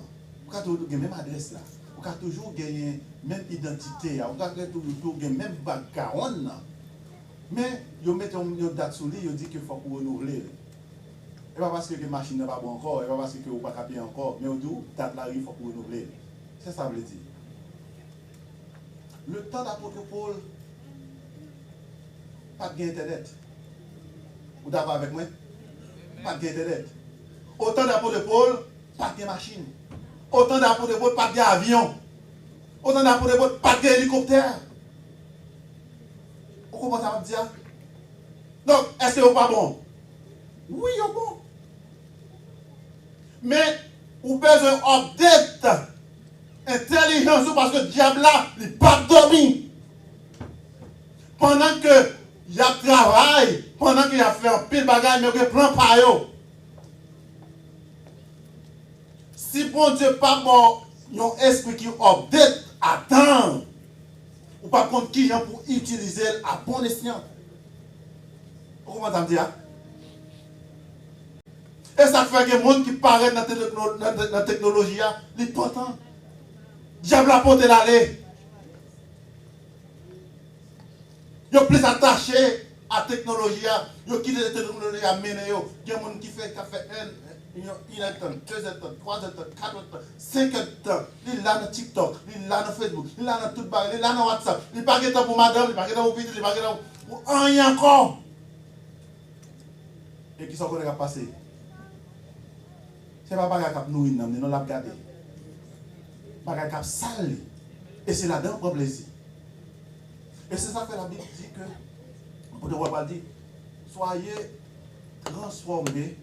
Vous avez toujours même adresse là. Vous avez toujours gagné même identité. Vous avez toujours gagné même background. Mais ils mettent une date sur lui, ils disent qu'il faut renouveler. Et pas parce que la machine n'est pas bonne encore, et pas parce que vous n'avez pas capé encore, mais au tout, date là, il faut renouveler. C'est ça que ça veut dire. Le temps d'apôtre Paul, pas de internet. Vous d'accord avec moi? Pas de internet. Autant d'apôtre Paul, pas de machine. Autant d'apôtre Paul, pas d'avion. Autant d'apôtre Paul, pas d'hélicoptère. Vous comprenez ça me dire? Donc, est-ce que vous pas bon? Oui, vous bon. Mais, vous besoin d'update intelligence parce que le diable là, il n'est pas dormi. Pendant que il a travaillé, pendant qu'il a fait un pile de bagages, mais il prend pas yo. Si bon Dieu pas bon, un esprit qui update à temps. Ou par contre, qui gens pour utiliser à bon escient. Comment ça me dit? Et ça fait que les gens qui paraissent dans la technologie, ils sont contents. Diable a porté l'aller. Ils sont plus attachés à la technologie. Ils ont quitté la technologie à mener. Il y a des gens qui fait 1 heure, 2 heures, 3 heures, 4 heures, 5 heures. Ils sont là dans TikTok, ils sont là dans Facebook, ils sont là dans tout le monde, ils sont là dans WhatsApp. Ils ne sont pas de temps pour madame, ils ne sont pas de temps pour petit, ils ne sont pas de temps pour rien encore. Et qui sont connectés à passer. Ce n'est pas bagage qui nous non l'a regardé. Bagage qui sale. Et c'est là-dedans qu'on prend plaisir. Et c'est ça que la Bible dit que, pour ne pas dire, soyez transformés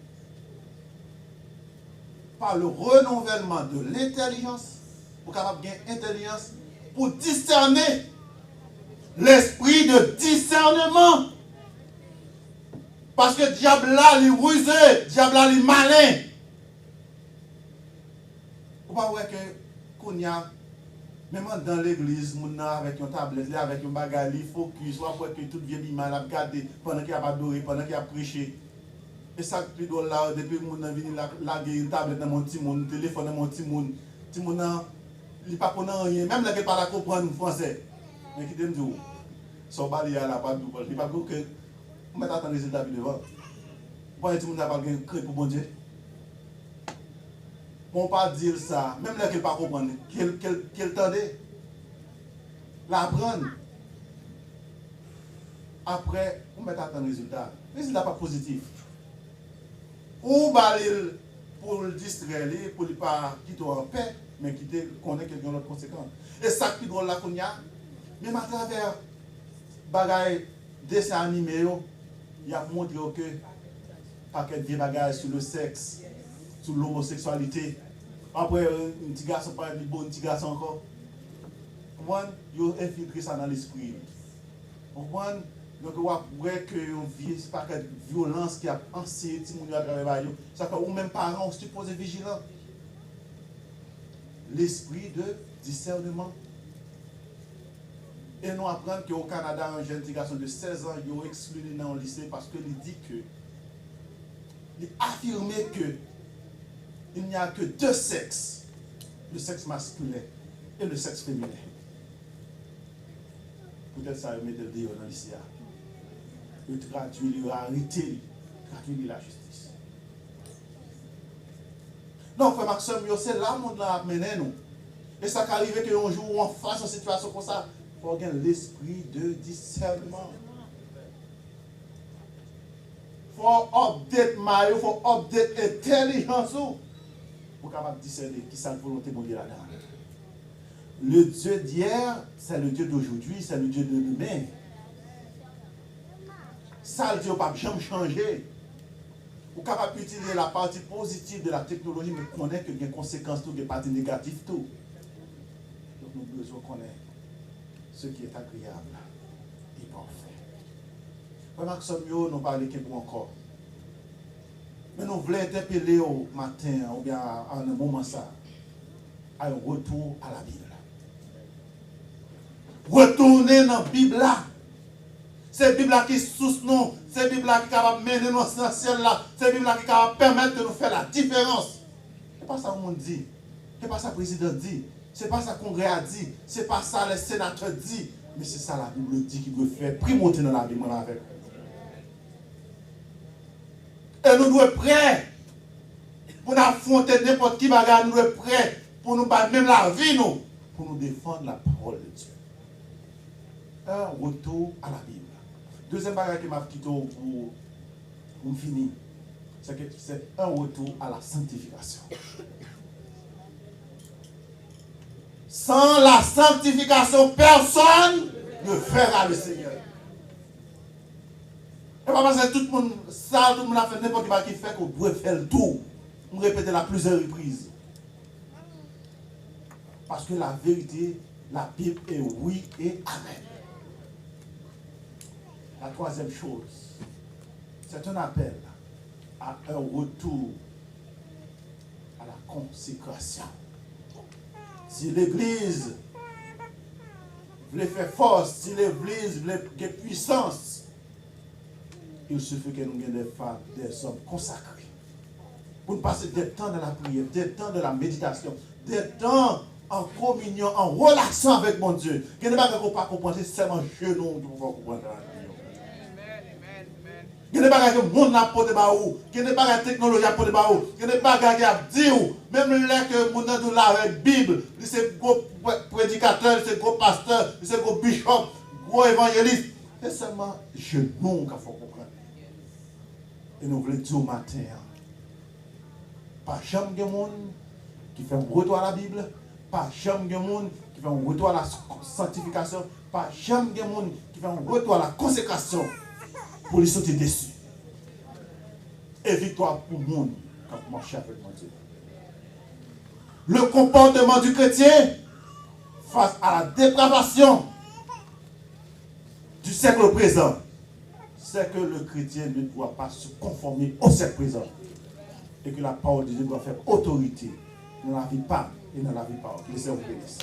par le renouvellement de l'intelligence, pour capable gagner intelligence, pour discerner l'esprit de discernement. Parce que le diable là, il est rusé, le diable là, il est malin. Vous ne pouvez pas que qu'on y a, même dans l'église, on a avec une tablette, avec un bagage, il focus, on voit que tout vient mal à regarder pendant qu'il a adoré, pendant qu'il a prêché. Et ça, plus drôle là, depuis que on a venu laguer une tablette dans mon petit monde, un téléphone dans mon petit monde, il n'est pas connaît rien, même là, il n'est pas comprendre le français. Mais qui te dit, son bali à la pas du tout, il n'est pas que, on met attendre les résultats devant. Pourquoi tout le monde n'a pas créé pour bon Dieu? On ne peut pas dire ça, même là qu'il ne pas comprendre, qu'il tendait, l'apprendre. Après, on met attendre les résultats. Les résultats pas positifs. Ou balil pour le distraire, pour ne pas quitter en paix, mais quitter connaître quelqu'un d'autre conséquence. Et ça qui doit là qu'on y a, même à travers bagaille dessin animé, il a montré que paquet de bagages sur le sexe, sur l'homosexualité. Après, un petit garçon parle de bon, un petit garçon encore. Il a infiltré ça dans l'esprit. Donc, on voit que c'est pas que violence qui a pensé à travers ça fait ou même parents, on se pose vigilant. L'esprit de discernement. Et nous apprenons qu'au Canada, un jeune garçon de 16 ans, il est exclu dans le lycée parce qu'il dit que, il affirmait que il n'y a que 2 sexes, le sexe masculin et le sexe féminin. Peut-être ça va mettre le déo dans le lycée. Il traduit, il a arrêté, traduit la justice. Donc, frère Maxime, c'est là que nous avons mené nous. Et ça qui arrive qu'un jour, on fasse une situation comme ça, il faut avoir l'esprit de discernement. Il faut update il faut update intelligence pour capable discerner qui sa volonté de Dieu là-dedans. Le Dieu d'hier, c'est le Dieu d'aujourd'hui, c'est le Dieu de demain. Ça, le Dieu n'a pas jamais changé. Vous êtes capable d'utiliser la partie positive de la technologie, mais connaître qu'il y a des conséquences, des parties négatives. Tout. Donc nous avons besoin de connaître ce qui est agréable et parfait. Pendant que nous n'avons pas parlé que pour encore. Mais nous voulons interpeller au matin, ou bien à un moment ça, à un retour à la Bible. Retourner dans la Bible là. C'est la Bible là qui source nous. C'est la Bible là qui est capable de mener nous dans le ciel là. C'est la Bible là qui est capable de permettre de nous faire la différence. Ce n'est pas ça que le monde dit. Ce n'est pas ça que le président dit. Ce n'est pas ça que le congrès a dit. Ce n'est pas ça que les sénateurs disent. Mais c'est ça la Bible dit qui veut faire primauté dans la Bible avec. Et nous devons être prêts pour affronter n'importe qui bagarre. Nous devons être prêts pour nous battre même la vie nous. Pour nous défendre la parole de Dieu. Un retour à la Bible. Deuxième bagage qui m'a quitté pour finir, c'est que c'est un retour à la sanctification. Sans la sanctification, personne ne verra le Seigneur. Et pas parce que tout le monde, ça, tout le monde a fait n'importe quoi qui fait qu'on doit faire le tour. On répète la plusieurs reprises. Parce que la vérité, la Bible est oui et amen. La troisième chose, c'est un appel à un retour à la consécration. Si l'église voulait faire force, si l'église voulait faire puissance, il suffit que nous ayons des femmes, des hommes consacrés. Pour nous passer des temps dans la prière, des temps de la méditation, des temps en communion, en relation avec mon Dieu. Il n'y a pas qu'on ne pas comprendre, c'est seulement genou qui peut comprendre. Il n'y a pas que le monde n'a pas de baou, il n'y a pas que la technologie n'a pas de baou, il n'y a pas que la dit, même là que le monde a de la Bible, c'est gros prédicateur, c'est gros pasteur, c'est gros bishop, gros évangéliste. C'est seulement genou qu'il faut comprendre. Et nous voulons dire au matin, pas jamais de monde qui fait un retour à la Bible, pas jamais de monde qui fait un retour à la sanctification, pas jamais de monde qui fait un retour à la consécration pour les sauter dessus. Et victoire pour le monde quand vous marchez avec mon Dieu. Le comportement du chrétien face à la dépravation du siècle présent, c'est que le chrétien ne doit pas se conformer au siècle présent. Et que la parole de Dieu doit faire autorité dans la vie pas et dans la vie parole. Que le Seigneur vous bénisse.